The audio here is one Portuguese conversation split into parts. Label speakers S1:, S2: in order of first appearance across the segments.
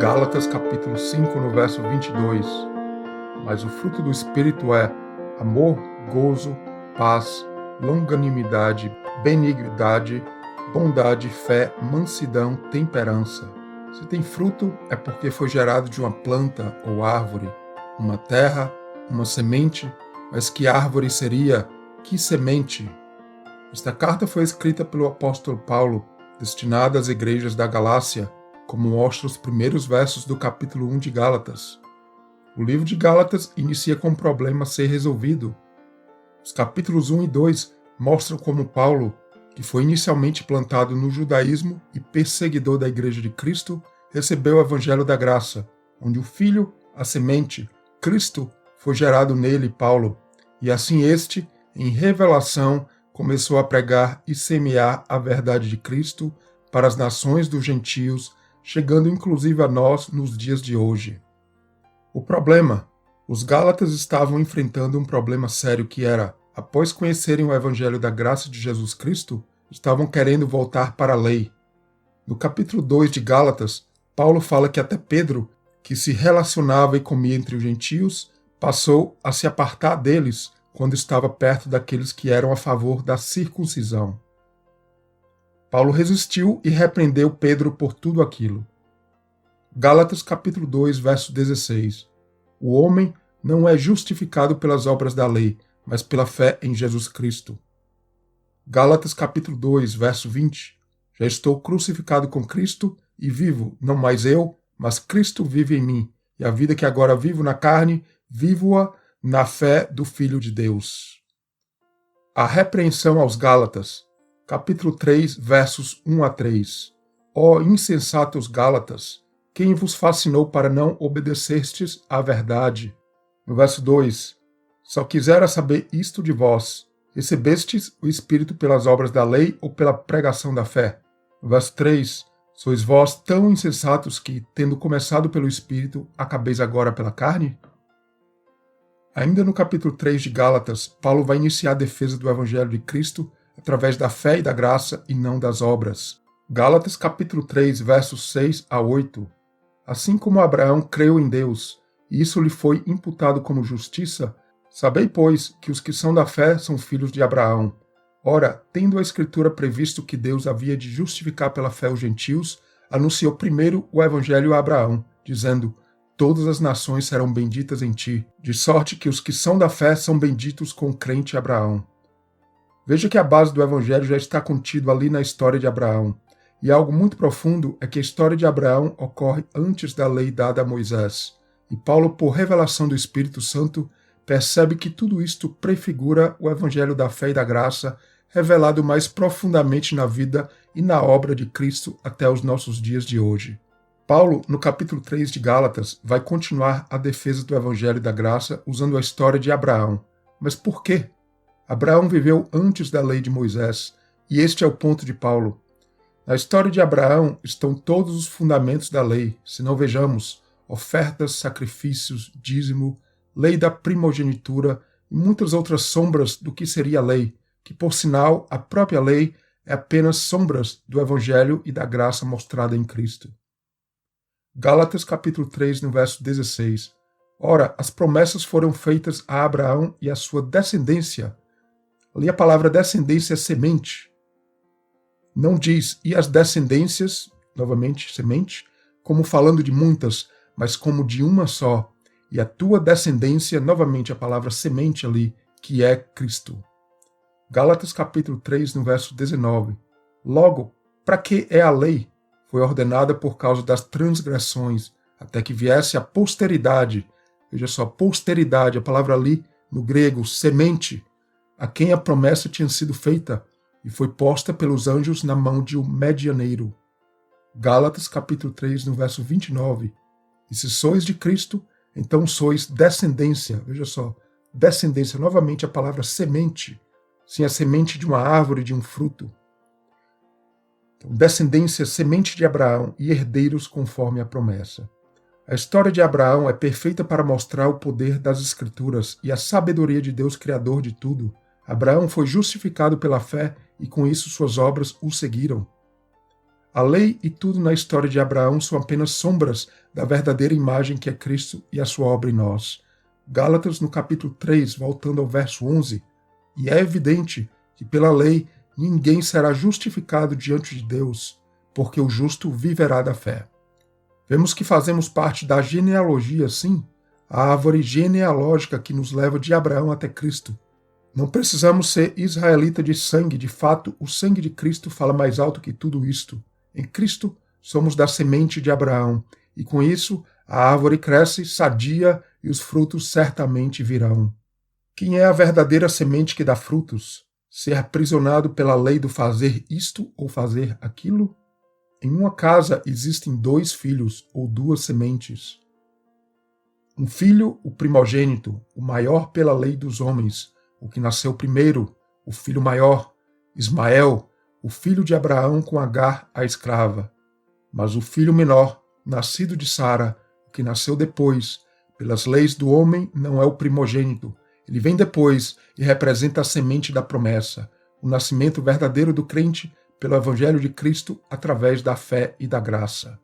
S1: Gálatas capítulo 5, no verso 22. Mas o fruto do Espírito é amor, gozo, paz, longanimidade, benignidade, bondade, fé, mansidão, temperança. Se tem fruto, é porque foi gerado de uma planta ou árvore, uma terra, uma semente. Mas que árvore seria? Que semente? Esta carta foi escrita pelo apóstolo Paulo, destinada às igrejas da Galácia, como mostra os primeiros versos do capítulo 1 de Gálatas. O livro de Gálatas inicia com um problema a ser resolvido. Os capítulos 1 e 2 mostram como Paulo, que foi inicialmente plantado no judaísmo e perseguidor da Igreja de Cristo, recebeu o Evangelho da Graça, onde o Filho, a semente, Cristo, foi gerado nele, Paulo, e assim este, em revelação, começou a pregar e semear a verdade de Cristo para as nações dos gentios, chegando inclusive a nós nos dias de hoje. O problema: os Gálatas estavam enfrentando um problema sério que era, após conhecerem o Evangelho da Graça de Jesus Cristo, estavam querendo voltar para a lei. No capítulo 2 de Gálatas, Paulo fala que até Pedro, que se relacionava e comia entre os gentios, passou a se apartar deles quando estava perto daqueles que eram a favor da circuncisão. Paulo resistiu e repreendeu Pedro por tudo aquilo. Gálatas capítulo 2, verso 16. O homem não é justificado pelas obras da lei, mas pela fé em Jesus Cristo. Gálatas capítulo 2, verso 20. Já estou crucificado com Cristo e vivo, não mais eu, mas Cristo vive em mim. E a vida que agora vivo na carne, vivo-a na fé do Filho de Deus. A repreensão aos Gálatas. Capítulo 3, versos 1 a 3. Ó insensatos Gálatas, quem vos fascinou para não obedecerdes à verdade? No verso 2. Só quisera saber isto de vós: recebestes o Espírito pelas obras da lei ou pela pregação da fé? No verso 3. Sois vós tão insensatos que, tendo começado pelo Espírito, acabeis agora pela carne? Ainda no capítulo 3 de Gálatas, Paulo vai iniciar a defesa do Evangelho de Cristo através da fé e da graça e não das obras. Gálatas capítulo 3, versos 6 a 8. Assim como Abraão creu em Deus, e isso lhe foi imputado como justiça, sabei, pois, que os que são da fé são filhos de Abraão. Ora, tendo a Escritura previsto que Deus havia de justificar pela fé os gentios, anunciou primeiro o Evangelho a Abraão, dizendo: todas as nações serão benditas em ti, de sorte que os que são da fé são benditos com o crente Abraão. Veja que a base do Evangelho já está contido ali na história de Abraão. E algo muito profundo é que a história de Abraão ocorre antes da lei dada a Moisés. E Paulo, por revelação do Espírito Santo, percebe que tudo isto prefigura o Evangelho da fé e da graça, revelado mais profundamente na vida e na obra de Cristo até os nossos dias de hoje. Paulo, no capítulo 3 de Gálatas, vai continuar a defesa do Evangelho da graça usando a história de Abraão. Mas por quê? Abraão viveu antes da lei de Moisés, e este é o ponto de Paulo. Na história de Abraão estão todos os fundamentos da lei, se não vejamos ofertas, sacrifícios, dízimo, lei da primogenitura e muitas outras sombras do que seria a lei, que, por sinal, a própria lei é apenas sombras do Evangelho e da graça mostrada em Cristo. Gálatas capítulo 3, no verso 16. Ora, as promessas foram feitas a Abraão e a sua descendência. Ali a palavra descendência é semente. Não diz, e as descendências, novamente, semente, como falando de muitas, mas como de uma só. E a tua descendência, novamente a palavra semente ali, que é Cristo. Gálatas capítulo 3, no verso 19. Logo, para que é a lei? Foi ordenada por causa das transgressões, até que viesse a posteridade. Veja só, posteridade, a palavra ali, no grego, semente, a quem a promessa tinha sido feita, e foi posta pelos anjos na mão de um medianeiro. Gálatas capítulo 3, no verso 29. E se sois de Cristo, então sois descendência. Veja só, descendência, novamente a palavra semente. Sim, a semente de uma árvore, de um fruto. Então, descendência, semente de Abraão e herdeiros conforme a promessa. A história de Abraão é perfeita para mostrar o poder das Escrituras e a sabedoria de Deus, Criador de tudo. Abraão foi justificado pela fé e com isso suas obras o seguiram. A lei e tudo na história de Abraão são apenas sombras da verdadeira imagem que é Cristo e a sua obra em nós. Gálatas, no capítulo 3, voltando ao verso 11, e é evidente que pela lei ninguém será justificado diante de Deus, porque o justo viverá da fé. Vemos que fazemos parte da genealogia, sim, a árvore genealógica que nos leva de Abraão até Cristo. Não precisamos ser israelita de sangue, de fato, o sangue de Cristo fala mais alto que tudo isto. Em Cristo, somos da semente de Abraão, e com isso, a árvore cresce sadia e os frutos certamente virão. Quem é a verdadeira semente que dá frutos? Ser aprisionado pela lei do fazer isto ou fazer aquilo? Em uma casa existem 2 filhos ou 2 sementes. Um filho, o primogênito, o maior pela lei dos homens, o que nasceu primeiro, o filho maior, Ismael, o filho de Abraão com Agar, a escrava. Mas o filho menor, nascido de Sara, o que nasceu depois, pelas leis do homem, não é o primogênito. Ele vem depois e representa a semente da promessa, o nascimento verdadeiro do crente pelo Evangelho de Cristo através da fé e da graça.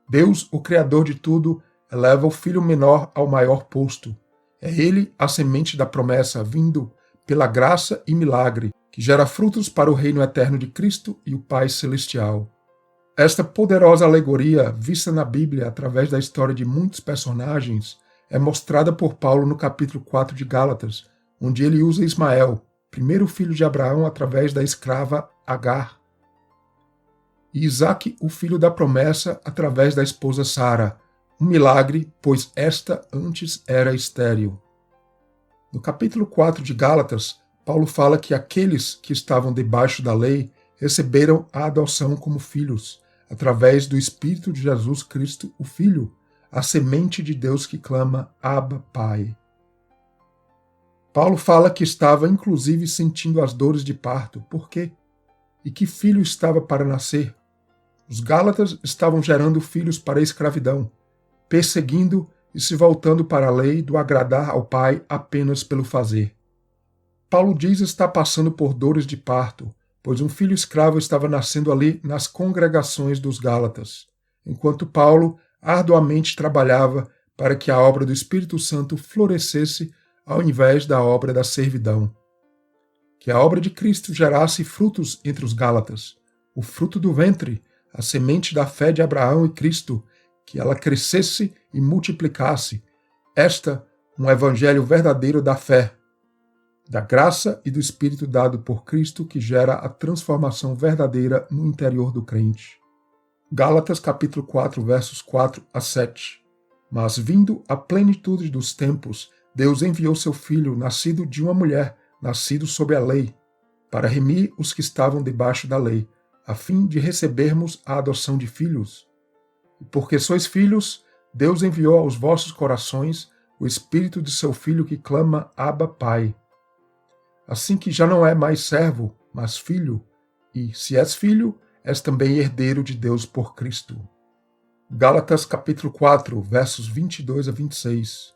S1: Deus, o Criador de tudo, eleva o filho menor ao maior posto. É ele a semente da promessa vindo pela graça e milagre, que gera frutos para o reino eterno de Cristo e o Pai Celestial. Esta poderosa alegoria, vista na Bíblia através da história de muitos personagens, é mostrada por Paulo no capítulo 4 de Gálatas, onde ele usa Ismael, primeiro filho de Abraão através da escrava Agar, e Isaque, o filho da promessa, através da esposa Sara, um milagre, pois esta antes era estéril. No capítulo 4 de Gálatas, Paulo fala que aqueles que estavam debaixo da lei receberam a adoção como filhos, através do Espírito de Jesus Cristo, o Filho, a semente de Deus que clama Abba, Pai. Paulo fala que estava inclusive sentindo as dores de parto. Por quê? E que filho estava para nascer? Os Gálatas estavam gerando filhos para a escravidão, perseguindo e se voltando para a lei do agradar ao Pai apenas pelo fazer. Paulo diz estar passando por dores de parto, pois um filho escravo estava nascendo ali nas congregações dos Gálatas, enquanto Paulo arduamente trabalhava para que a obra do Espírito Santo florescesse ao invés da obra da servidão. Que a obra de Cristo gerasse frutos entre os Gálatas, o fruto do ventre, a semente da fé de Abraão e Cristo, que ela crescesse e multiplicasse. Esta, um evangelho verdadeiro da fé, da graça e do Espírito dado por Cristo que gera a transformação verdadeira no interior do crente. Gálatas capítulo 4, versos 4 a 7. Mas vindo a plenitude dos tempos, Deus enviou seu Filho, nascido de uma mulher, nascido sob a lei, para remir os que estavam debaixo da lei, a fim de recebermos a adoção de filhos. E porque sois filhos, Deus enviou aos vossos corações o Espírito de seu Filho que clama Abba, Pai. Assim que já não é mais servo, mas filho, e se és filho, és também herdeiro de Deus por Cristo. Gálatas capítulo 4, versos 22 a 26.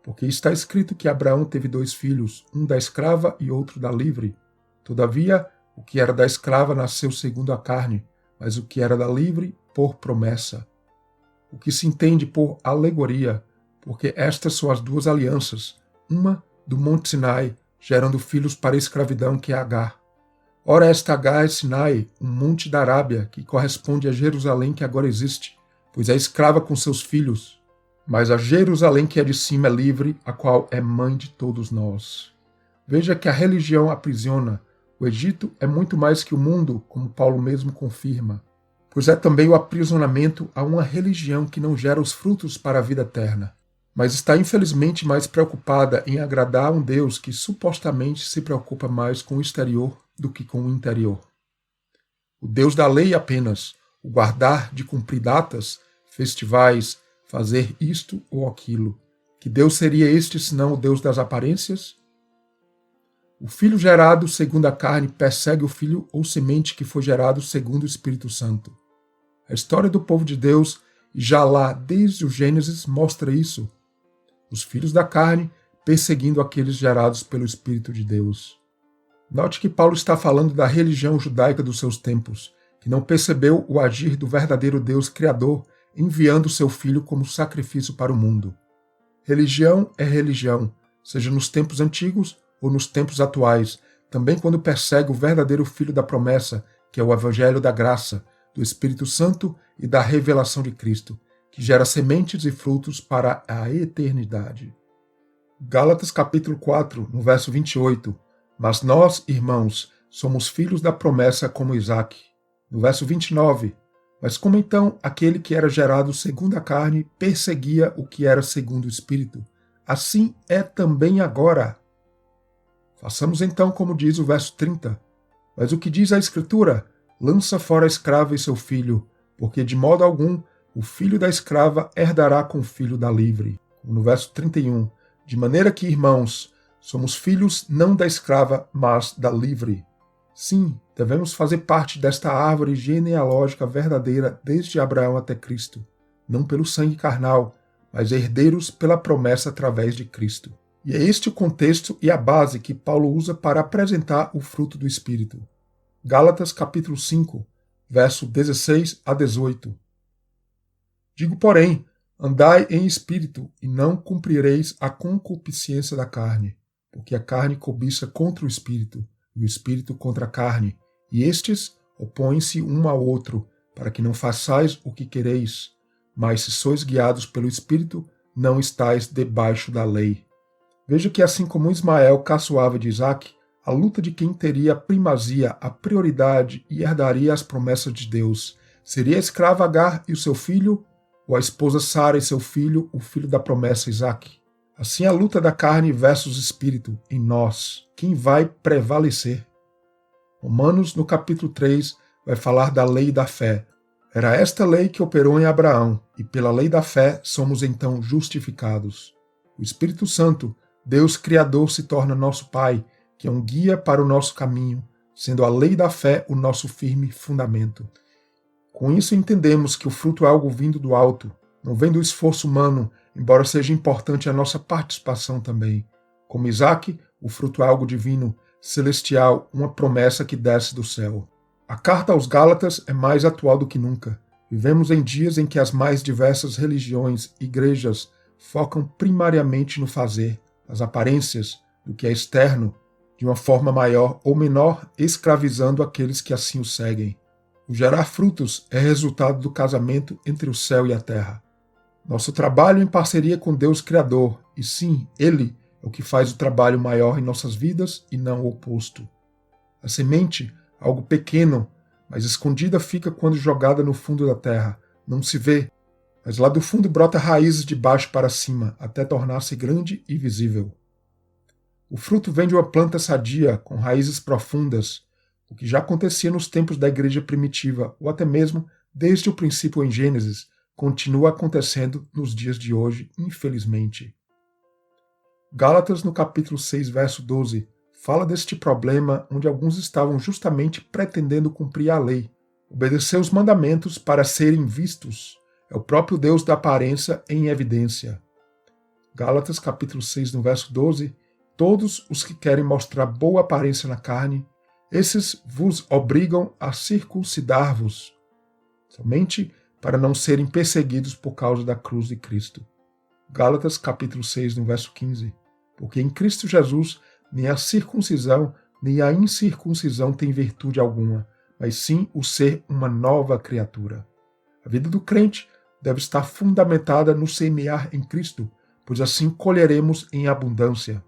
S1: Porque está escrito que Abraão teve 2 filhos, um da escrava e outro da livre. Todavia, o que era da escrava nasceu segundo a carne, mas o que era da livre, por promessa. O que se entende por alegoria, porque estas são as 2 alianças, uma do Monte Sinai, gerando filhos para a escravidão, que é Agar. Ora, esta Agar é Sinai, um monte da Arábia, que corresponde a Jerusalém que agora existe, pois é escrava com seus filhos. Mas a Jerusalém que é de cima é livre, a qual é mãe de todos nós. Veja que a religião aprisiona. O Egito é muito mais que o mundo, como Paulo mesmo confirma, pois é também o aprisionamento a uma religião que não gera os frutos para a vida eterna, mas está infelizmente mais preocupada em agradar a um Deus que supostamente se preocupa mais com o exterior do que com o interior. O Deus da lei apenas, o guardar de cumprir datas, festivais, fazer isto ou aquilo. Que Deus seria este senão o Deus das aparências? O filho gerado segundo a carne persegue o filho ou semente que foi gerado segundo o Espírito Santo. A história do povo de Deus, já lá desde o Gênesis, mostra isso. Os filhos da carne perseguindo aqueles gerados pelo Espírito de Deus. Note que Paulo está falando da religião judaica dos seus tempos, que não percebeu o agir do verdadeiro Deus Criador enviando seu Filho como sacrifício para o mundo. Religião é religião, seja nos tempos antigos ou nos tempos atuais, também quando persegue o verdadeiro Filho da promessa, que é o Evangelho da graça, do Espírito Santo e da revelação de Cristo, que gera sementes e frutos para a eternidade. Gálatas capítulo 4, no verso 28. Mas nós, irmãos, somos filhos da promessa como Isaque. No verso 29. Mas como então aquele que era gerado segundo a carne perseguia o que era segundo o Espírito, assim é também agora. Façamos então como diz o verso 30. Mas o que diz a Escritura? Lança fora a escrava e seu filho, porque de modo algum o filho da escrava herdará com o filho da livre. No verso 31. De maneira que, irmãos, somos filhos não da escrava, mas da livre. Sim, devemos fazer parte desta árvore genealógica verdadeira desde Abraão até Cristo, não pelo sangue carnal, mas herdeiros pela promessa através de Cristo. E é este o contexto e a base que Paulo usa para apresentar o fruto do Espírito. Gálatas capítulo 5, verso 16 a 18. Digo, porém, andai em espírito, e não cumprireis a concupiscência da carne, porque a carne cobiça contra o espírito, e o espírito contra a carne, e estes opõem-se um ao outro, para que não façais o que quereis. Mas se sois guiados pelo espírito, não estáis debaixo da lei. Veja que assim como Ismael caçoava de Isaque, a luta de quem teria a primazia, a prioridade e herdaria as promessas de Deus, seria a escrava Agar e o seu filho, ou a esposa Sara e seu filho, o filho da promessa Isaque. Assim a luta da carne versus espírito em nós, quem vai prevalecer? Romanos, no capítulo 3, vai falar da lei da fé. Era esta lei que operou em Abraão, e pela lei da fé somos então justificados. O Espírito Santo, Deus Criador, se torna nosso Pai, que é um guia para o nosso caminho, sendo a lei da fé o nosso firme fundamento. Com isso entendemos que o fruto é algo vindo do alto, não vem do esforço humano, embora seja importante a nossa participação também. Como Isaque, o fruto é algo divino, celestial, uma promessa que desce do céu. A carta aos Gálatas é mais atual do que nunca. Vivemos em dias em que as mais diversas religiões e igrejas focam primariamente no fazer, nas aparências, do que é externo, de uma forma maior ou menor, escravizando aqueles que assim o seguem. O gerar frutos é resultado do casamento entre o céu e a terra. Nosso trabalho em parceria com Deus Criador, e sim, Ele é o que faz o trabalho maior em nossas vidas e não o oposto. A semente, algo pequeno, mas escondida fica quando jogada no fundo da terra. Não se vê, mas lá do fundo brota raízes de baixo para cima, até tornar-se grande e visível. O fruto vem de uma planta sadia, com raízes profundas, o que já acontecia nos tempos da igreja primitiva, ou até mesmo desde o princípio em Gênesis, continua acontecendo nos dias de hoje, infelizmente. Gálatas, no capítulo 6, verso 12, fala deste problema onde alguns estavam justamente pretendendo cumprir a lei, obedecer os mandamentos para serem vistos. É o próprio Deus da aparência em evidência. Gálatas, capítulo 6, no verso 12, todos os que querem mostrar boa aparência na carne, esses vos obrigam a circuncidar-vos, somente para não serem perseguidos por causa da cruz de Cristo. Gálatas capítulo 6, no verso 15. Porque em Cristo Jesus nem a circuncisão nem a incircuncisão tem virtude alguma, mas sim o ser uma nova criatura. A vida do crente deve estar fundamentada no semear em Cristo, pois assim colheremos em abundância.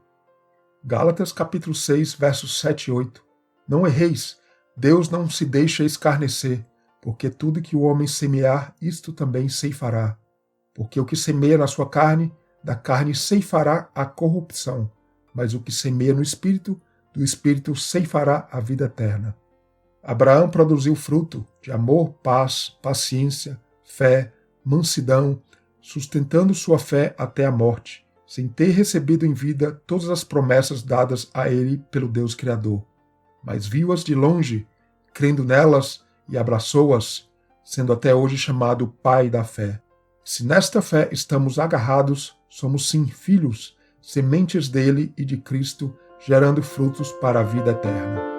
S1: Gálatas capítulo 6, versos 7 e 8. Não erreis, Deus não se deixa escarnecer, porque tudo que o homem semear, isto também ceifará. Porque o que semeia na sua carne, da carne ceifará a corrupção, mas o que semeia no Espírito, do Espírito ceifará a vida eterna. Abraão produziu fruto de amor, paz, paciência, fé, mansidão, sustentando sua fé até a morte, sem ter recebido em vida todas as promessas dadas a ele pelo Deus Criador. Mas viu-as de longe, crendo nelas e abraçou-as, sendo até hoje chamado Pai da fé. Se nesta fé estamos agarrados, somos sim filhos, sementes dele e de Cristo, gerando frutos para a vida eterna.